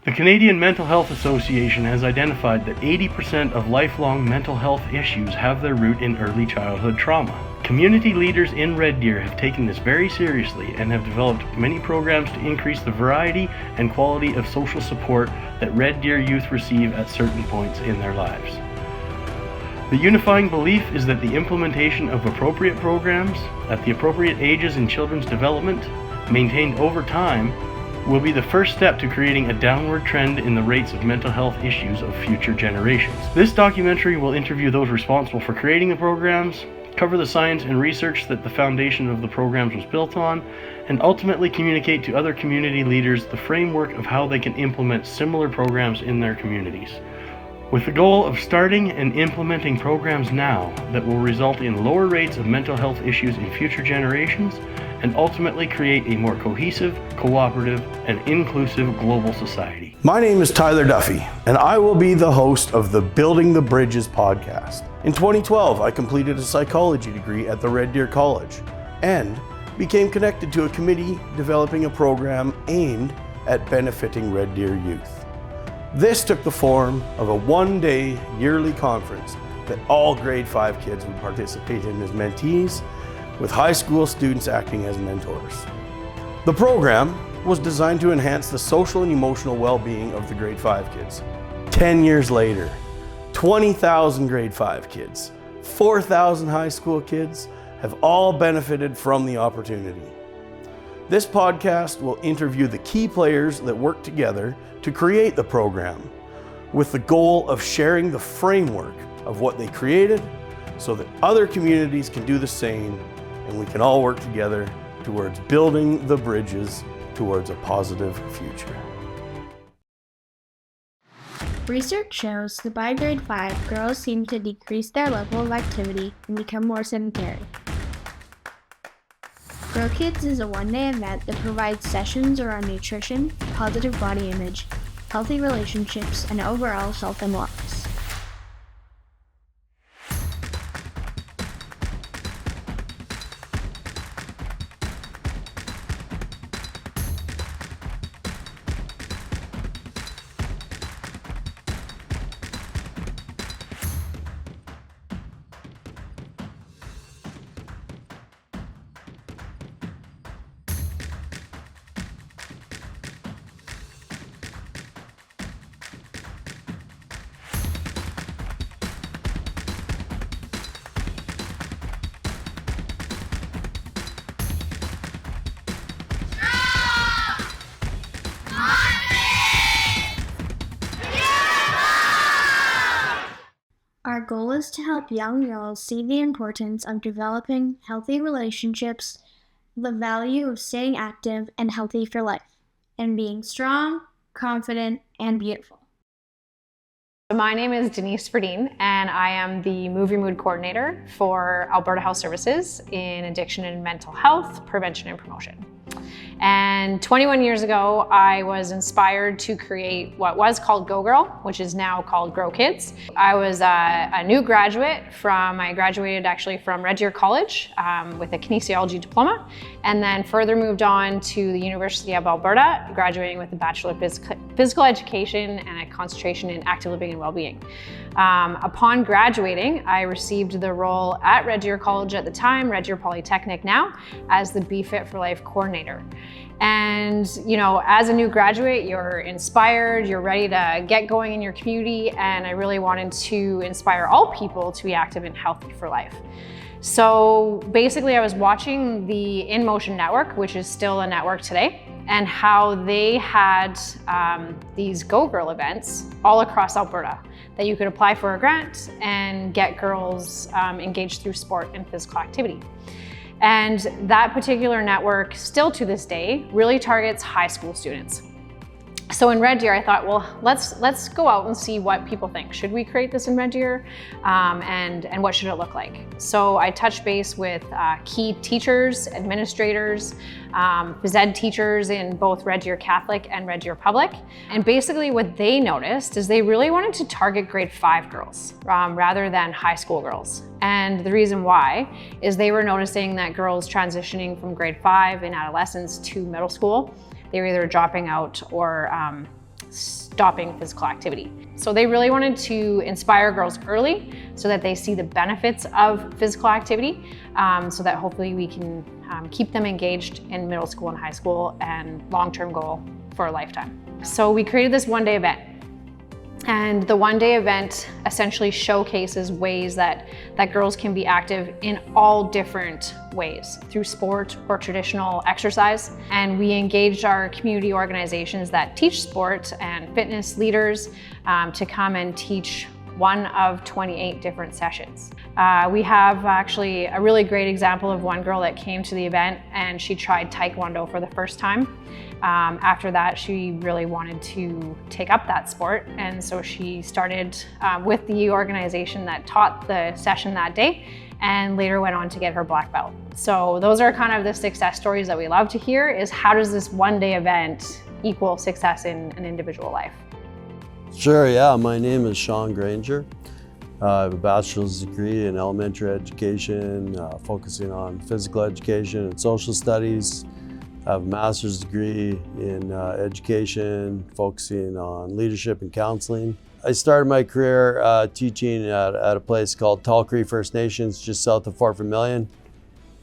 The Canadian Mental Health Association has identified that 80% of lifelong mental health issues have their root in early childhood trauma. Community leaders in Red Deer have taken this very seriously and have developed many programs to increase the variety and quality of social support that Red Deer youth receive at certain points in their lives. The unifying belief is that the implementation of appropriate programs at the appropriate ages in children's development, maintained over time, will be the first step to creating a downward trend in the rates of mental health issues of future generations. This documentary will interview those responsible for creating the programs, cover the science and research that the foundation of the programs was built on, and ultimately communicate to other community leaders the framework of how they can implement similar programs in their communities, with the goal of starting and implementing programs now that will result in lower rates of mental health issues in future generations and ultimately create a more cohesive, cooperative, and inclusive global society. My name is Tyler Duffy, and I will be the host of the Building the Bridges podcast. In 2012, I completed a psychology degree at the Red Deer College and became connected to a committee developing a program aimed at benefiting Red Deer youth. This took the form of a one-day yearly conference that all grade 5 kids would participate in as mentees, with high school students acting as mentors. The program was designed to enhance the social and emotional well-being of the grade 5 kids. 10 years later, 20,000 grade 5 kids, 4,000 high school kids have all benefited from the opportunity. This podcast will interview the key players that work together to create the program, with the goal of sharing the framework of what they created so that other communities can do the same and we can all work together towards building the bridges towards a positive future. Research shows that by grade 5, girls seem to decrease their level of activity and become more sedentary. Grow Kids is a one-day event that provides sessions around nutrition, positive body image, healthy relationships, and overall health and wellness. Our goal is to help young girls see the importance of developing healthy relationships, the value of staying active and healthy for life, and being strong, confident, and beautiful. My name is Denise Verdeen, and I am the Move Your Mood Coordinator for Alberta Health Services in Addiction and Mental Health Prevention and Promotion. And 21 years ago, I was inspired to create what was called Go Girl, which is now called Grow Kids. I was a new graduate I graduated actually from Red Deer College with a kinesiology diploma, and then further moved on to the University of Alberta, graduating with a Bachelor of Physical Education and a concentration in active living and well-being. Upon graduating, I received the role at Red Deer College at the time, Red Deer Polytechnic now, as the Be Fit for Life coordinator. And as a new graduate, you're inspired, you're ready to get going in your community, and I really wanted to inspire all people to be active and healthy for life. So basically I was watching the In Motion network, which is still a network today, and how they had these Go Girl events all across Alberta that you could apply for a grant and get girls engaged through sport and physical activity. And that particular network, still to this day, really targets high school students. So in Red Deer, I thought, well, let's go out and see what people think. Should we create this in Red Deer? And what should it look like? So I touched base with key teachers, administrators, phys ed teachers in both Red Deer Catholic and Red Deer Public. And basically what they noticed is they really wanted to target grade 5 girls rather than high school girls. And the reason why is they were noticing that girls transitioning from grade 5 in adolescence to middle school, they were either dropping out or stopping physical activity. So they really wanted to inspire girls early so that they see the benefits of physical activity, so that hopefully we can keep them engaged in middle school and high school, and long-term goal for a lifetime. So we created this one-day event. And the one-day event essentially showcases ways that girls can be active in all different ways, through sport or traditional exercise. And we engaged our community organizations that teach sport and fitness leaders to come and teach one of 28 different sessions. We have actually a really great example of one girl that came to the event and she tried Taekwondo for the first time. After that, she really wanted to take up that sport, and so she started with the organization that taught the session that day, and later went on to get her black belt. So those are kind of the success stories that we love to hear, is how does this one-day event equal success in an individual life? Sure, yeah. My name is Sean Granger. I have a bachelor's degree in elementary education, focusing on physical education and social studies. I have a master's degree in education, focusing on leadership and counseling. I started my career teaching at a place called Tall Cree First Nations, just south of Fort Vermilion.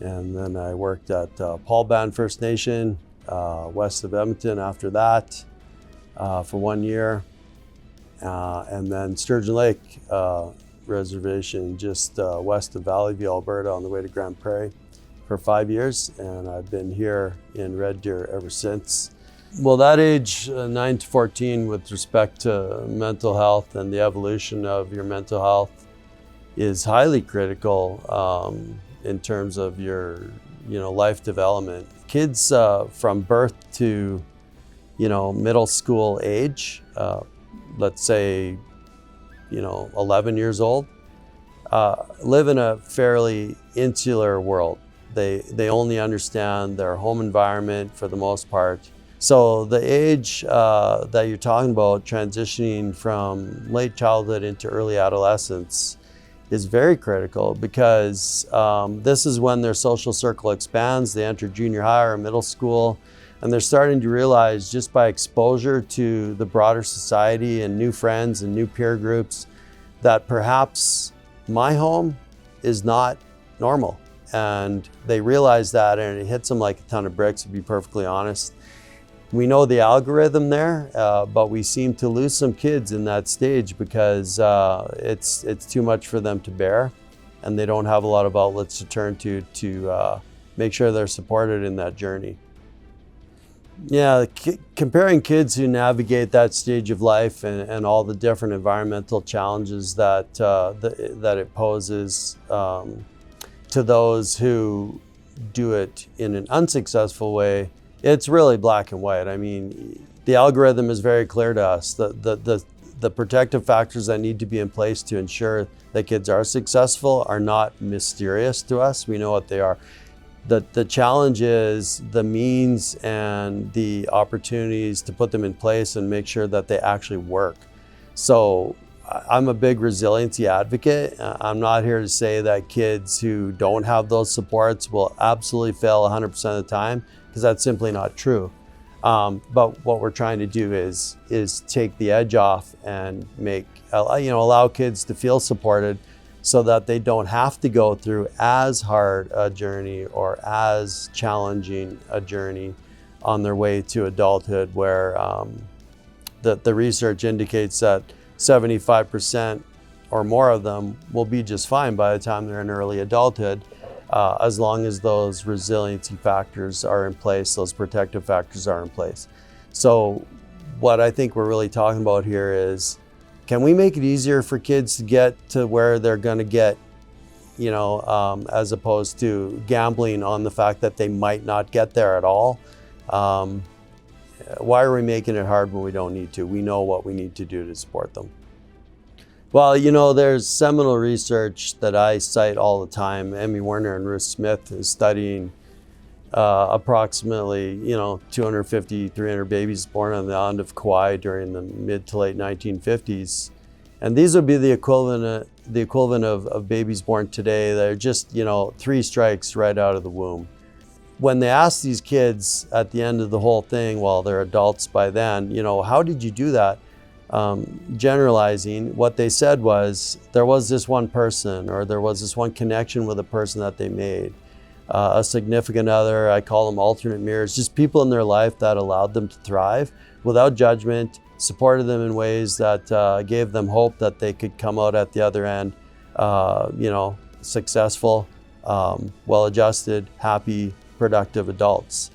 And then I worked at Paul Band First Nation, west of Edmonton after that, for 1 year. And then Sturgeon Lake Reservation, just west of Valleyview, Alberta, on the way to Grand Prairie, for 5 years, and I've been here in Red Deer ever since. Well, that age, 9 to 14, with respect to mental health and the evolution of your mental health, is highly critical in terms of your, life development. Kids from birth to, middle school age, let's say, 11 years old, live in a fairly insular world. They only understand their home environment for the most part. So the age that you're talking about, transitioning from late childhood into early adolescence, is very critical, because this is when their social circle expands. They enter junior high or middle school, and they're starting to realize, just by exposure to the broader society and new friends and new peer groups, that perhaps my home is not normal. And they realize that, and it hits them like a ton of bricks, to be perfectly honest. We know the algorithm there, but we seem to lose some kids in that stage, because it's too much for them to bear, and they don't have a lot of outlets to turn to make sure they're supported in that journey. Yeah, comparing kids who navigate that stage of life and all the different environmental challenges that it poses to those who do it in an unsuccessful way, it's really black and white. I mean, the algorithm is very clear to us. The protective factors that need to be in place to ensure that kids are successful are not mysterious to us. We know what they are. The challenge is the means and the opportunities to put them in place and make sure that they actually work. So I'm a big resiliency advocate. I'm not here to say that kids who don't have those supports will absolutely fail 100% of the time, because that's simply not true. But what we're trying to do is take the edge off and allow kids to feel supported, so that they don't have to go through as hard a journey or as challenging a journey on their way to adulthood, where the research indicates that 75% or more of them will be just fine by the time they're in early adulthood, as long as those resiliency factors are in place, those protective factors are in place. So what I think we're really talking about here is, can we make it easier for kids to get to where they're going to get, as opposed to gambling on the fact that they might not get there at all? Why are we making it hard when we don't need to? We know what we need to do to support them. Well, there's seminal research that I cite all the time. Emmy Werner and Ruth Smith is studying approximately 250, 300 babies born on the island of Kauai during the mid to late 1950s. And these would be the equivalent of babies born today. They're just, 3 strikes right out of the womb. when they asked these kids at the end of the whole thing, well, they're adults by then, how did you do that? Generalizing, what they said was there was this one person, or there was this one connection with a person that they made. A significant other, I call them alternate mirrors, just people in their life that allowed them to thrive without judgment, supported them in ways that gave them hope that they could come out at the other end, successful, well-adjusted, happy, productive adults.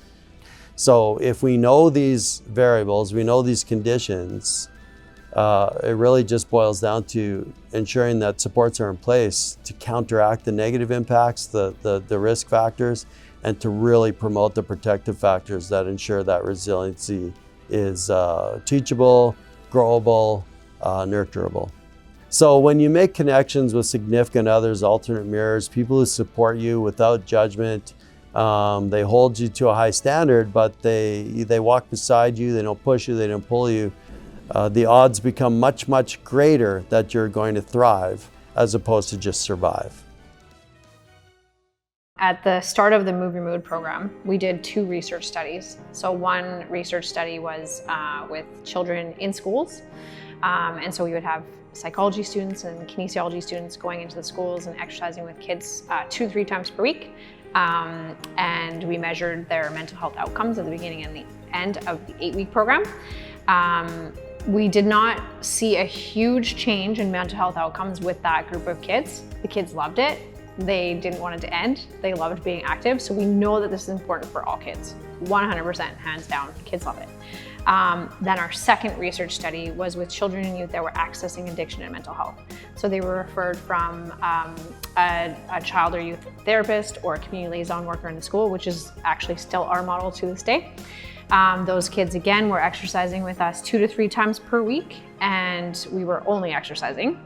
So if we know these variables, we know these conditions, it really just boils down to ensuring that supports are in place to counteract the negative impacts, the risk factors, and to really promote the protective factors that ensure that resiliency is teachable, growable, nurturable. So when you make connections with significant others, alternate mirrors, people who support you without judgment, they hold you to a high standard, but they walk beside you, they don't push you, they don't pull you. The odds become much, much greater that you're going to thrive as opposed to just survive. At the start of the Move Your Mood program, we did 2 research studies. So one research study was with children in schools. And so we would have psychology students and kinesiology students going into the schools and exercising with kids 2 to 3 times per week. And we measured their mental health outcomes at the beginning and the end of the 8-week program. We did not see a huge change in mental health outcomes with that group of kids. The kids loved it. They didn't want it to end. They loved being active. So we know that this is important for all kids. 100%, hands down, kids love it. Then our second research study was with children and youth that were accessing addiction and mental health. So they were referred from a child or youth therapist or a community liaison worker in the school, which is actually still our model to this day. Those kids, again, were exercising with us 2 to 3 times per week, and we were only exercising.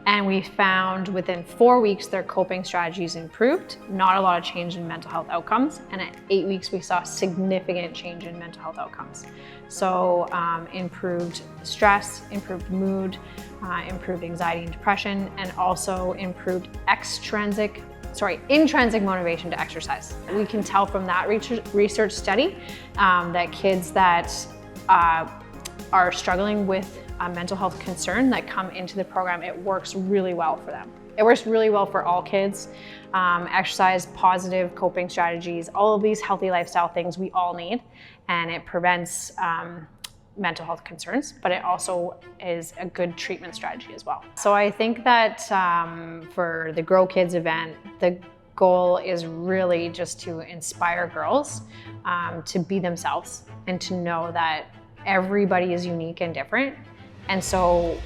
And we found within 4 weeks, their coping strategies improved, not a lot of change in mental health outcomes. And at 8 weeks, we saw significant change in mental health outcomes. So improved stress, improved mood, improved anxiety and depression, and also improved intrinsic motivation to exercise. We can tell from that research study that kids that are struggling with a mental health concern that come into the program, it works really well for them. It works really well for all kids. Exercise, positive coping strategies, all of these healthy lifestyle things we all need, and it prevents mental health concerns, but it also is a good treatment strategy as well. So I think that for the Grow Kids event, the goal is really just to inspire girls to be themselves and to know that everybody is unique and different. And so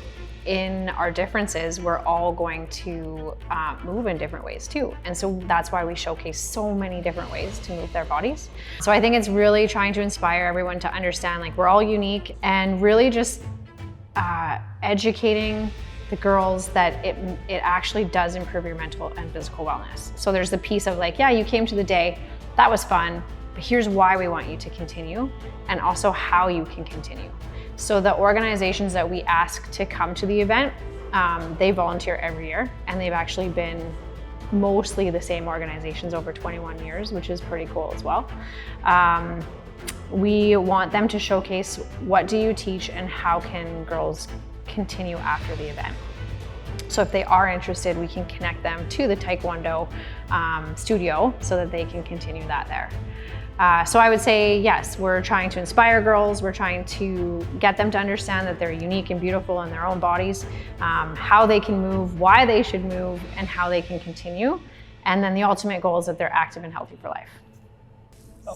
in our differences, we're all going to move in different ways too. And so that's why we showcase so many different ways to move their bodies. So I think it's really trying to inspire everyone to understand like we're all unique, and really just educating the girls that it actually does improve your mental and physical wellness. So there's the piece of like, yeah, you came to the day, that was fun, but here's why we want you to continue, and also how you can continue. So the organizations that we ask to come to the event, they volunteer every year, and they've actually been mostly the same organizations over 21 years, which is pretty cool as well. We want them to showcase what do you teach and how can girls continue after the event. So if they are interested, we can connect them to the Taekwondo studio so that they can continue that there. So I would say, yes, we're trying to inspire girls. We're trying to get them to understand that they're unique and beautiful in their own bodies, how they can move, why they should move, and how they can continue. And then the ultimate goal is that they're active and healthy for life.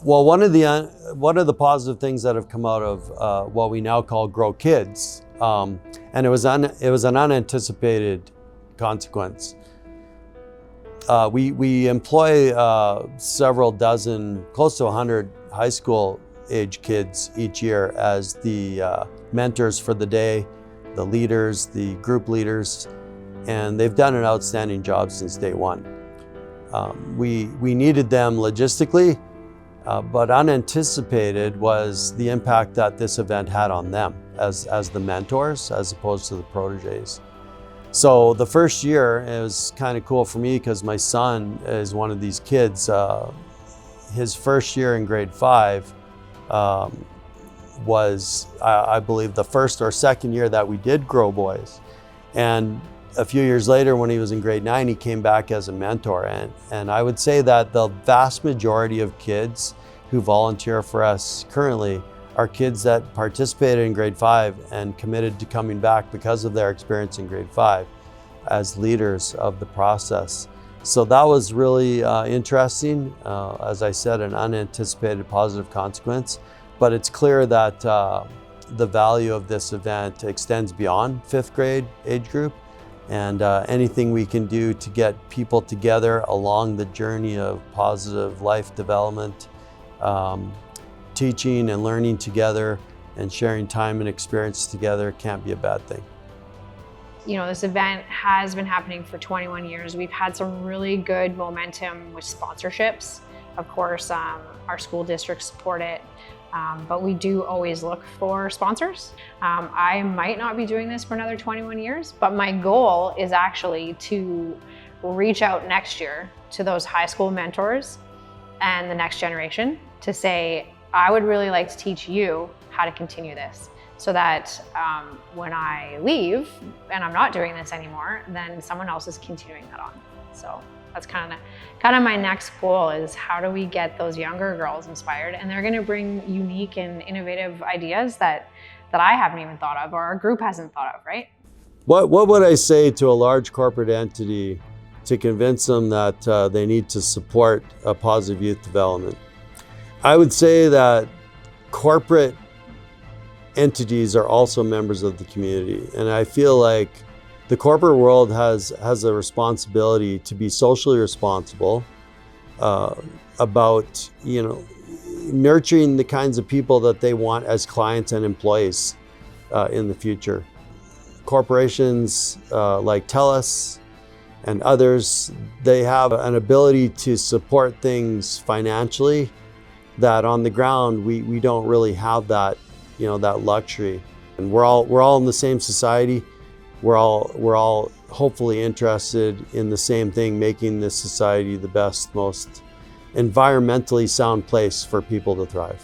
Well, one of the positive things that have come out of what we now call Grow Kids, and it was an unanticipated consequence. We employ several dozen, close to 100 high school age kids each year as the mentors for the day, the leaders, the group leaders, and they've done an outstanding job since day one. We needed them logistically, but unanticipated was the impact that this event had on them as the mentors, as opposed to the proteges. So the first year, it was kind of cool for me because my son is one of these kids. his first year in grade 5 was, I believe, the first or second year that we did grow boys. And a few years later, when he was in grade 9, he came back as a mentor. And I would say that the vast majority of kids who volunteer for us currently are kids that participated in grade 5 and committed to coming back because of their experience in grade 5 as leaders of the process. So that was really interesting. As I said, an unanticipated positive consequence, but it's clear that the value of this event extends beyond 5th grade age group, and anything we can do to get people together along the journey of positive life development, teaching and learning together and sharing time and experience together can't be a bad thing. You know, this event has been happening for 21 years. We've had some really good momentum with sponsorships. Of course, our school districts support it, but we do always look for sponsors. I might not be doing this for another 21 years, but my goal is actually to reach out next year to those high school mentors and the next generation to say, I would really like to teach you how to continue this, so that when I leave and I'm not doing this anymore, then someone else is continuing that on. So that's kind of my next goal, is how do we get those younger girls inspired, and they're going to bring unique and innovative ideas that I haven't even thought of, or our group hasn't thought of, right? What would I say to a large corporate entity to convince them that they need to support a positive youth development? I would say that corporate entities are also members of the community, and I feel like the corporate world has a responsibility to be socially responsible about, you know, nurturing the kinds of people that they want as clients and employees in the future. Corporations like Telus and others, they have an ability to support things financially that on the ground we don't really have that, you know, that luxury. And we're all in the same society. We're all hopefully interested in the same thing, making this society the best, most environmentally sound place for people to thrive.